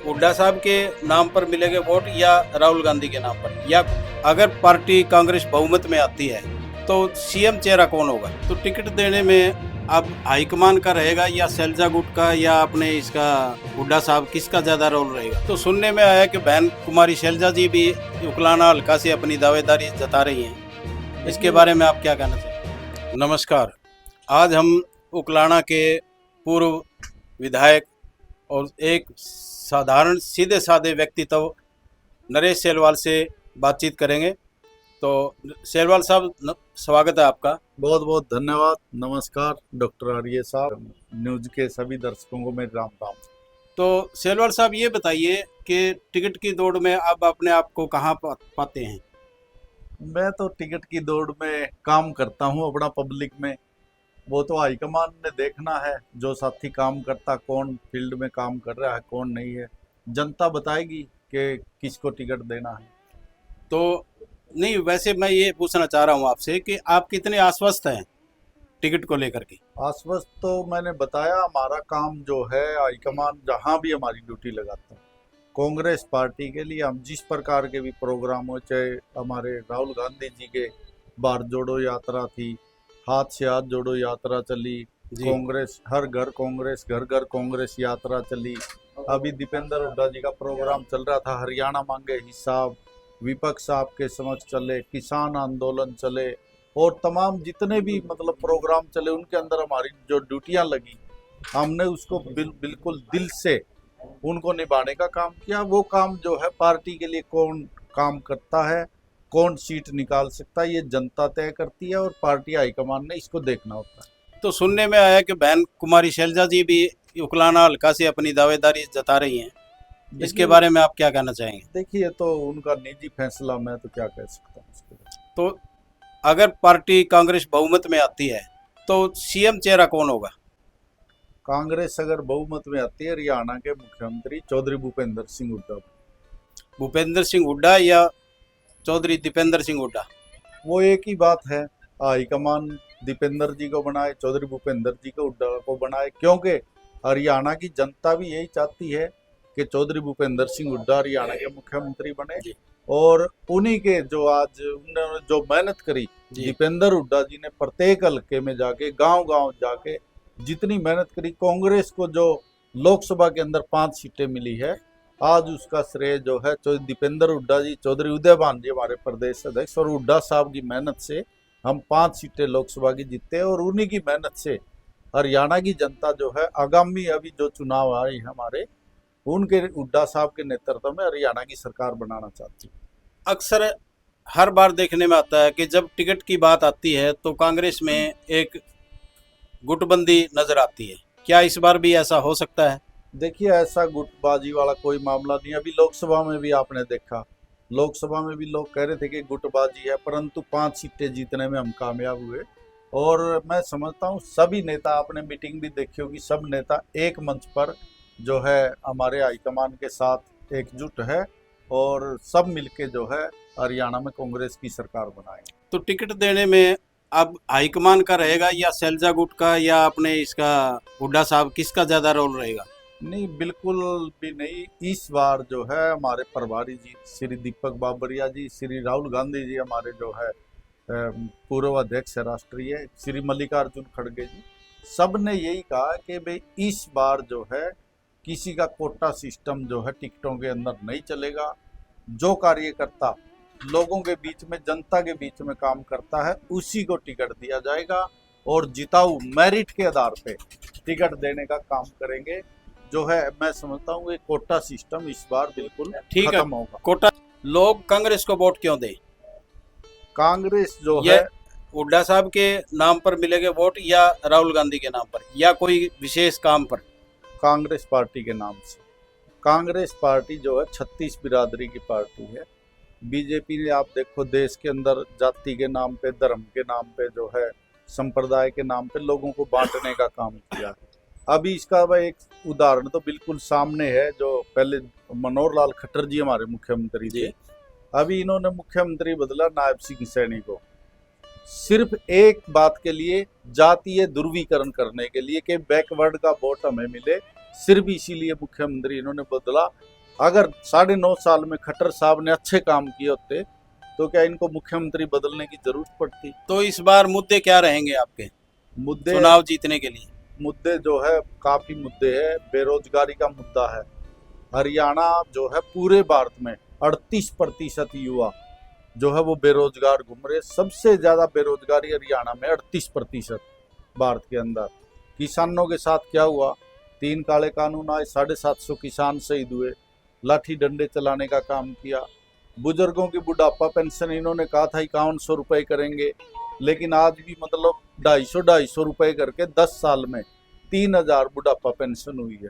हुड्डा साहब के नाम पर मिलेंगे वोट या राहुल गांधी के नाम पर, या अगर पार्टी कांग्रेस बहुमत में आती है तो सीएम चेहरा कौन होगा? तो टिकट देने में अब हाईकमान का रहेगा या शैलजा गुट का या अपने इसका हुड्डा साहब, किसका ज्यादा रोल रहेगा? तो सुनने में आया कि बहन कुमारी शैलजा जी भी उकलाना हल्का से अपनी दावेदारी जता रही हैं। इसके बारे में आप क्या कहना चाहेंगे? नमस्कार, आज हम उकलाना के पूर्व विधायक और एक साधारण सीधे साधे व्यक्तित्व नरेश सेलवाल से बातचीत करेंगे। तो सेलवाल साहब, स्वागत है आपका। बहुत बहुत धन्यवाद। नमस्कार डॉक्टर आर्य साहब, न्यूज के सभी दर्शकों को मेरे राम राम। तो सेलवाल साहब, ये बताइए कि टिकट की दौड़ में आप अपने आप को कहाँ पाते हैं? मैं तो टिकट की दौड़ में काम करता हूँ अपना पब्लिक में। वो तो हाईकमान ने देखना है, जो साथी काम करता, कौन फील्ड में काम कर रहा है कौन नहीं है, जनता बताएगी कि किसको टिकट देना है। तो नहीं, वैसे मैं ये पूछना चाह रहा हूँ आपसे कि आप कितने आश्वस्त हैं टिकट को लेकर के? आश्वस्त तो मैंने बताया, हमारा काम जो है हाईकमान जहाँ भी हमारी ड्यूटी लगाता है, कांग्रेस पार्टी के लिए हम जिस प्रकार के भी प्रोग्राम हो, चाहे हमारे राहुल गांधी जी के भारत जोड़ो यात्रा थी, हाथ से हाथ जोड़ो यात्रा चली, कांग्रेस हर घर कांग्रेस घर घर कांग्रेस यात्रा चली, अभी दीपेंद्र हुड्डा जी का प्रोग्राम चल रहा था, हरियाणा मांगे हिसाब, विपक्ष आपके समक्ष चले, किसान आंदोलन चले, और तमाम जितने भी मतलब प्रोग्राम चले उनके अंदर हमारी जो ड्यूटियां लगी, हमने उसको बिल्कुल दिल से उनको निभाने का काम किया। वो काम जो है पार्टी के लिए कौन काम करता है, कौन सीट निकाल सकता है, ये जनता तय करती है और पार्टी हाईकमान ने इसको देखना होता है। तो सुनने में आया कि बहन कुमारी शैलजा जी भी उकलाना हल्का से अपनी दावेदारी जता रही हैं। इसके बारे में आप क्या कहना चाहेंगे? देखिए, तो उनका निजी फैसला, मैं तो क्या कह सकता हूँ उसके बारे में। तो अगर पार्टी कांग्रेस बहुमत में आती है तो सीएम चेहरा कौन होगा? कांग्रेस अगर बहुमत में आती है, हरियाणा के मुख्यमंत्री चौधरी भूपेंद्र सिंह हुड्डा। भूपेंद्र सिंह हुड्डा या चौधरी दीपेंद्र सिंह हुड्डा? वो एक ही बात है, हाईकमान दीपेंद्र जी को बनाए, चौधरी भूपेंद्र जी को हुड्डा को बनाए, क्योंकि हरियाणा की जनता भी यही चाहती है कि चौधरी भूपेंद्र सिंह हुड्डा हरियाणा के मुख्यमंत्री बने। और उन्हीं के जो आज उन्होंने जो मेहनत करी, दीपेंद्र हुड्डा जी ने प्रत्येक हल्के में जाके, गांव गांव जाके जितनी मेहनत करी, कांग्रेस को जो लोकसभा के अंदर 5 सीटें मिली है, आज उसका श्रेय जो है दीपेंद्र हुड्डा जी, चौधरी उदयभान जी हमारे प्रदेश अध्यक्ष, और हुड्डा साहब की मेहनत से हम 5 सीटें लोकसभा की जीते, और उन्हीं की मेहनत से हरियाणा की जनता जो है आगामी अभी जो चुनाव आए हैं हमारे, उनके हुड्डा साहब के नेतृत्व में हरियाणा की सरकार बनाना चाहती है। अक्सर हर बार देखने में आता है कि जब टिकट की बात आती है तो कांग्रेस में एक गुटबंदी नजर आती है। क्या इस बार भी ऐसा हो सकता है? देखिए, ऐसा गुटबाजी वाला कोई मामला नहीं। अभी लोकसभा में भी आपने देखा, लोकसभा में भी लोग कह रहे थे कि गुटबाजी है, परंतु 5 सीटें जीतने में हम कामयाब हुए। और मैं समझता हूँ सभी नेता, आपने मीटिंग भी देखी होगी, सब नेता एक मंच पर जो है हमारे हाईकमान के साथ एकजुट है, और सब मिलके जो है हरियाणा में कांग्रेस की सरकार बनाएंगे। तो टिकट देने में अब हाईकमान का रहेगा या शैलजा गुट का या अपने इसका हुड्डा साहब, किसका ज्यादा रोल रहेगा? नहीं, बिल्कुल भी नहीं। इस बार जो है हमारे प्रभारी जी श्री दीपक बाबरिया जी, श्री राहुल गांधी जी हमारे जो है पूर्व अध्यक्ष राष्ट्रीय, श्री मल्लिकार्जुन खड़गे जी, सब ने यही कहा कि भाई इस बार जो है किसी का कोटा सिस्टम जो है टिकटों के अंदर नहीं चलेगा। जो कार्यकर्ता लोगों के बीच में, जनता के बीच में काम करता है, उसी को टिकट दिया जाएगा, और जिताऊ मेरिट के आधार पे टिकट देने का काम करेंगे। जो है मैं समझता हूँ ये कोटा सिस्टम इस बार बिल्कुल खत्म होगा। कोटा, लोग कांग्रेस को वोट क्यों दें? कांग्रेस जो है, हुड्डा साहब के नाम पर मिलेंगे वोट या राहुल गांधी के नाम पर या कोई विशेष काम पर? कांग्रेस पार्टी के नाम से। कांग्रेस पार्टी जो है 36 बिरादरी की पार्टी है। बीजेपी ने आप देखो देश के अंदर जाति के नाम पे, धर्म के नाम पे, जो है संप्रदाय के नाम पे लोगों को बांटने का काम किया है। अभी इसका एक उदाहरण तो बिल्कुल सामने है, जो पहले मनोहर लाल खट्टर जी हमारे मुख्यमंत्री थे, अभी इन्होंने मुख्यमंत्री बदला नायब सिंह सैनी को, सिर्फ एक बात के लिए, जातीय ध्रुवीकरण करने के लिए कि बैकवर्ड का वोट हमें मिले, सिर्फ इसीलिए मुख्यमंत्री इन्होंने बदला। अगर 9.5 साल में खट्टर साहब ने अच्छे काम किए होते तो क्या इनको मुख्यमंत्री बदलने की जरूरत पड़ती। तो इस बार मुद्दे क्या रहेंगे आपके मुद्दे चुनाव जीतने के लिए? मुद्दे जो है काफी मुद्दे है। बेरोजगारी का मुद्दा है। हरियाणा जो है पूरे भारत में 38% युवा जो है वो बेरोजगार घूम रहे। सबसे ज्यादा बेरोजगारी हरियाणा में 38% भारत के अंदर। किसानों के साथ क्या हुआ, 3 काले कानून आए, 750 किसान शहीद हुए, लाठी डंडे चलाने का काम किया। बुजुर्गों की बुढ़ापा पेंशन इन्होंने कहा था 5100 रुपये करेंगे, लेकिन आज भी मतलब 250 रुपये करके 10 साल में 3000 बुढ़ापा पेंशन हुई है।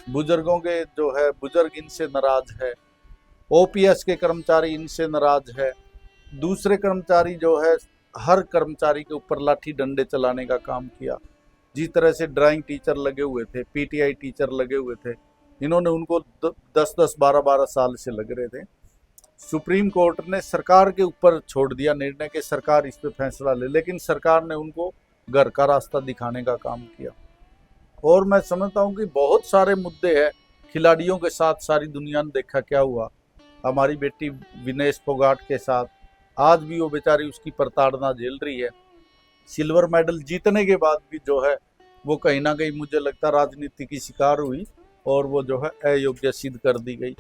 बुजुर्गों के जो है बुजुर्ग इनसे नाराज है। ओपीएस के कर्मचारी इनसे नाराज है। दूसरे कर्मचारी जो है हर कर्मचारी के ऊपर लाठी डंडे चलाने का काम किया। जिस तरह से ड्राइंग टीचर लगे हुए थे, पीटीआई टीचर लगे हुए थे, इन्होंने उनको 10-10, 12-12 साल से लग रहे थे। सुप्रीम कोर्ट ने सरकार के ऊपर छोड़ दिया निर्णय कि सरकार इस पे फैसला ले, लेकिन सरकार ने उनको घर का रास्ता दिखाने का काम किया। और मैं समझता हूँ कि बहुत सारे मुद्दे हैं। खिलाड़ियों के साथ सारी दुनिया ने देखा क्या हुआ। हमारी बेटी विनेश फोगाट के साथ आज भी वो बेचारी उसकी प्रताड़ना झेल रही है। सिल्वर मेडल जीतने के बाद भी जो है वो कहीं ना कहीं मुझे लगता राजनीति की शिकार हुई और वो जो है अयोग्य सिद्ध कर दी गई।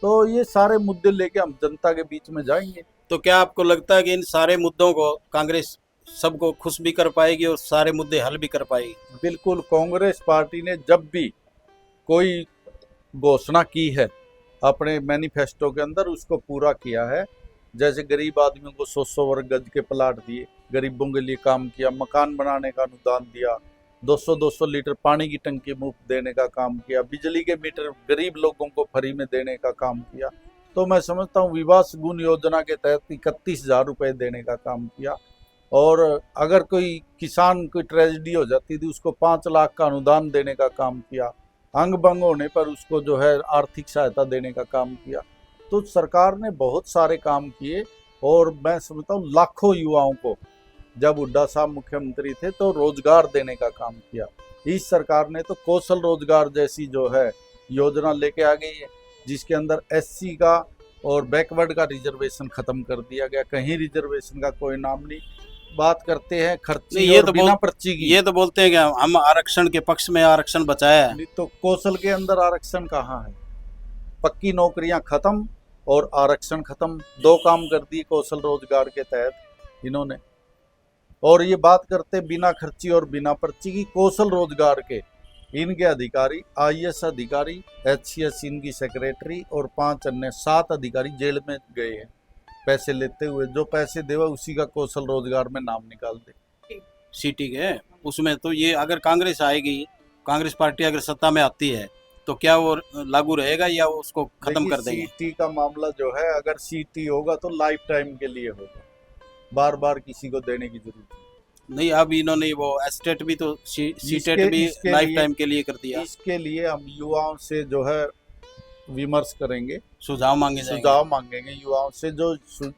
तो ये सारे मुद्दे लेके हम जनता के बीच में जाएंगे। तो क्या आपको लगता है कि इन सारे मुद्दों को कांग्रेस सबको खुश भी कर पाएगी और सारे मुद्दे हल भी कर पाएगी? बिल्कुल। कांग्रेस पार्टी ने जब भी कोई घोषणा की है अपने मैनिफेस्टो के अंदर उसको पूरा किया है। जैसे गरीब आदमियों को 100 वर्ग गज के प्लाट दिए, गरीबों के लिए काम किया, मकान बनाने का अनुदान दिया, 200-200 लीटर पानी की टंकी मुफ्त देने का काम किया, बिजली के मीटर गरीब लोगों को फ्री में देने का काम किया। तो मैं समझता हूँ विवाह गुण योजना के तहत 31,000 रुपये देने का काम किया। और अगर कोई किसान कोई ट्रेजेडी हो जाती थी उसको 5 लाख का अनुदान देने का काम किया। अंग भंग होने पर उसको जो है आर्थिक सहायता देने का काम किया। तो सरकार ने बहुत सारे काम किए और मैं समझता हूँ लाखों युवाओं को जब हुड्डा साहब मुख्यमंत्री थे तो रोजगार देने का काम किया। इस सरकार ने तो कौशल रोजगार जैसी जो है योजना लेके आ गई है, जिसके अंदर एससी का और बैकवर्ड का रिजर्वेशन खत्म कर दिया गया। कहीं रिजर्वेशन का कोई नाम नहीं। बात करते हैं खर्ची नहीं, ये और तो बिना पर्ची की। ये तो बोलते हैं कि हम आरक्षण के पक्ष में आरक्षण बचाया है। नहीं तो कौशल के अंदर आरक्षण कहाँ है? पक्की नौकरियां खत्म और आरक्षण खत्म, 2 काम कर दिए कौशल रोजगार के तहत इन्होंने। और ये बात करते बिना खर्ची और बिना पर्ची की कौशल रोजगार के, इनके अधिकारी आईएएस अधिकारी, एचसीएस इनकी सेक्रेटरी और 5 अन्य 7 अधिकारी जेल में गए हैं पैसे लेते हुए। जो पैसे देवा उसी का कौशल रोजगार में नाम निकाल दे। सिटी के उसमें तो ये अगर कांग्रेस आएगी, कांग्रेस पार्टी अगर सत्ता में आती है तो क्या वो लागू रहेगा या वो उसको खत्म कर देंगे? सीटी का मामला जो है अगर सीटी होगा तो लाइफ टाइम के लिए होगा, बार बार किसी को देने की जरूरत नहीं। अब इन्होंने वो एस्टेट भी तो सीटेट भी लाइफ टाइम के लिए कर दिया। इसके लिए हम युवाओं से जो है विमर्श करेंगे, सुझाव मांगेंगे युवाओं से। जो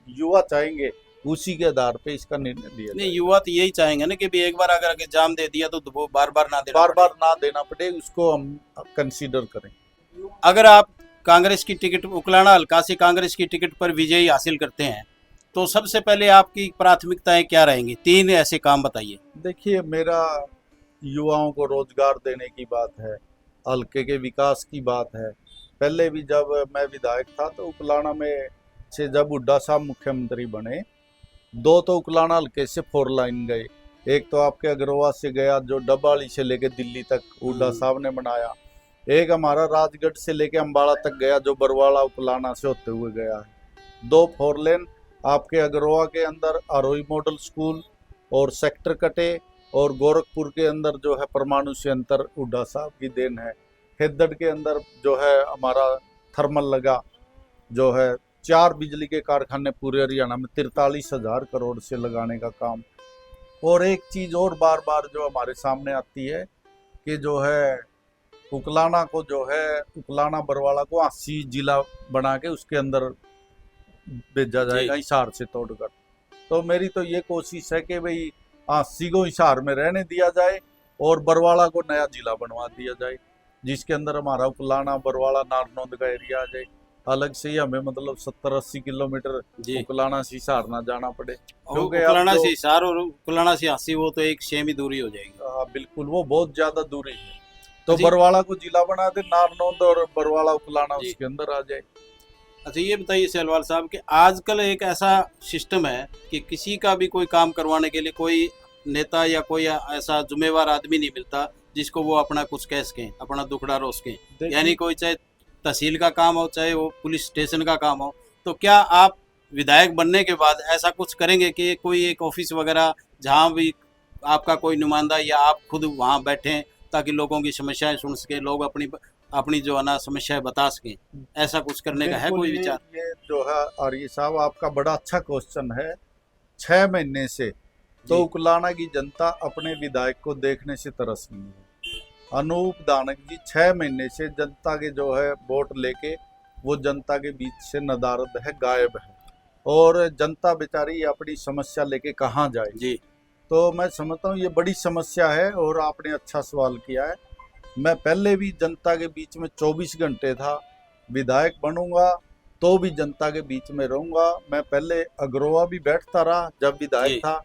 युवा चाहेंगे उसी के आधार पे इसका निर्णय लिया। नहीं, युवा तो यही चाहेंगे ना कि भी एक बार अगर एग्जाम दे दिया तो वो बार बार ना देना पड़े, उसको हम कंसीडर करें। अगर आप कांग्रेस की टिकट, उकलाना हल्का से कांग्रेस की टिकट पर विजय हासिल करते हैं तो सबसे पहले आपकी प्राथमिकताएं क्या रहेंगी? 3 ऐसे काम बताइए। देखिए, मेरा युवाओं को रोजगार देने की बात है, हल्के के विकास की बात है। पहले भी जब मैं विधायक था तो उकलाना में से जब हुड्डा साहब मुख्यमंत्री बने 2 तो उकलाना हल्के से 4 लाइन गए। एक तो आपके अग्रवा से गया जो डबाली से लेके दिल्ली तक हुड्डा साहब ने बनाया। एक हमारा राजगढ़ से लेके अम्बाड़ा तक गया जो बरवाड़ा उकलाना से होते हुए गया है। 2 4 लेन आपके अग्रवा के अंदर आरोही मॉडल स्कूल और सेक्टर कटे, और गोरखपुर के अंदर जो है परमाणु संयंत्र हुड्डा साहब की देन है। हेदड़ के अंदर जो है हमारा थर्मल लगा, जो है 4 बिजली के कारखाने पूरे हरियाणा में 43,000 करोड़ से लगाने का काम। और एक चीज़ और बार बार जो हमारे सामने आती है कि जो है उकलाना को जो है उकलाना बरवाड़ा को 80 जिला बना के उसके अंदर भेजा जाएगा हिसार से तोड़कर। तो मेरी तो ये कोशिश है कि भाई 80 को हिसार में रहने दिया जाए और बरवाड़ा को नया जिला बनवा दिया जाए। जिसके अंदर हमारा उकलाना बरवाला नारनौंद का एरिया आ जाए। अलग से ही हमें मतलब 70-80 किलोमीटर जी। उकलाना से हिसार ना जाना पड़े, और क्योंकि अब कुलाना जो से हिसार और कुलाना से हांसी वो तो एक सेम ही दूरी हो जाएगी। बिल्कुल वो बहुत ज्यादा दूरी है। तो जी। बरवाला को जिला बना दे, नारनौंद और बरवाला उकलाना जी। उसके अंदर आ जाए। अच्छा ये बताइए सेलवाल साहब कि आजकल एक ऐसा सिस्टम है कि किसी का भी कोई काम करवाने के लिए कोई नेता या कोई ऐसा जिम्मेवार आदमी नहीं मिलता जिसको वो अपना कुछ कह सकें, अपना दुखड़ा रोक सकें। देखिए- यानी कोई चाहे तहसील का काम हो चाहे वो पुलिस स्टेशन का काम हो, तो क्या आप विधायक बनने के बाद ऐसा कुछ करेंगे कि कोई एक ऑफिस वगैरह जहाँ भी आपका कोई नुमाइंदा या आप खुद वहाँ बैठें ताकि लोगों की समस्याएं सुन सके, लोग अपनी अपनी जो है ना समस्याएं बता सकें, ऐसा कुछ करने का है बिल्कुल कोई ये- विचार? ये जो है आर्य साहब आपका बड़ा अच्छा क्वेश्चन है। 6 महीने से तो जी। उकलाना की जनता अपने विधायक को देखने से तरस रही है। अनूप दानक जी 6 महीने से जनता के जो है वोट लेके वो जनता के बीच से नदारद है, गायब है, और जनता बेचारी अपनी समस्या लेके कहाँ जाए। जी। तो मैं समझता हूँ ये बड़ी समस्या है, और आपने अच्छा सवाल किया है। मैं पहले भी जनता के बीच में 24 घंटे था, विधायक बनूंगा तो भी जनता के बीच में रहूंगा। मैं पहले अग्रोवा भी बैठता रहा जब विधायक जी। था,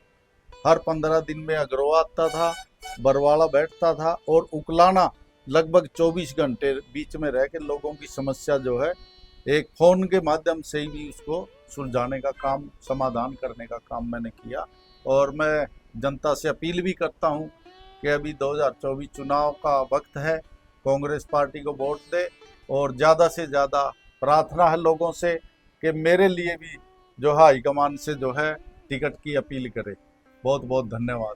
हर 15 दिन में अग्रोवा आता था, बरवाला बैठता था, और उकलाना लगभग 24 घंटे बीच में रह के लोगों की समस्या जो है एक फोन के माध्यम से ही भी उसको सुलझाने का काम, समाधान करने का काम मैंने किया। और मैं जनता से अपील भी करता हूँ कि अभी 2024 चुनाव का वक्त है, कांग्रेस पार्टी को वोट दे, और ज़्यादा से ज़्यादा प्रार्थना है लोगों से कि मेरे लिए भी जो है हाईकमान से जो है टिकट की अपील करे। बहुत बहुत धन्यवाद।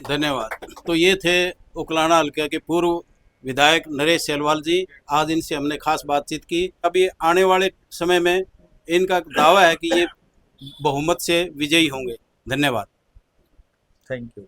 धन्यवाद। तो ये थे उकलाना हल्के के पूर्व विधायक नरेश सेलवाल जी। आज इनसे हमने खास बातचीत की। अभी आने वाले समय में इनका दावा है कि ये बहुमत से विजयी होंगे। धन्यवाद। Thank you.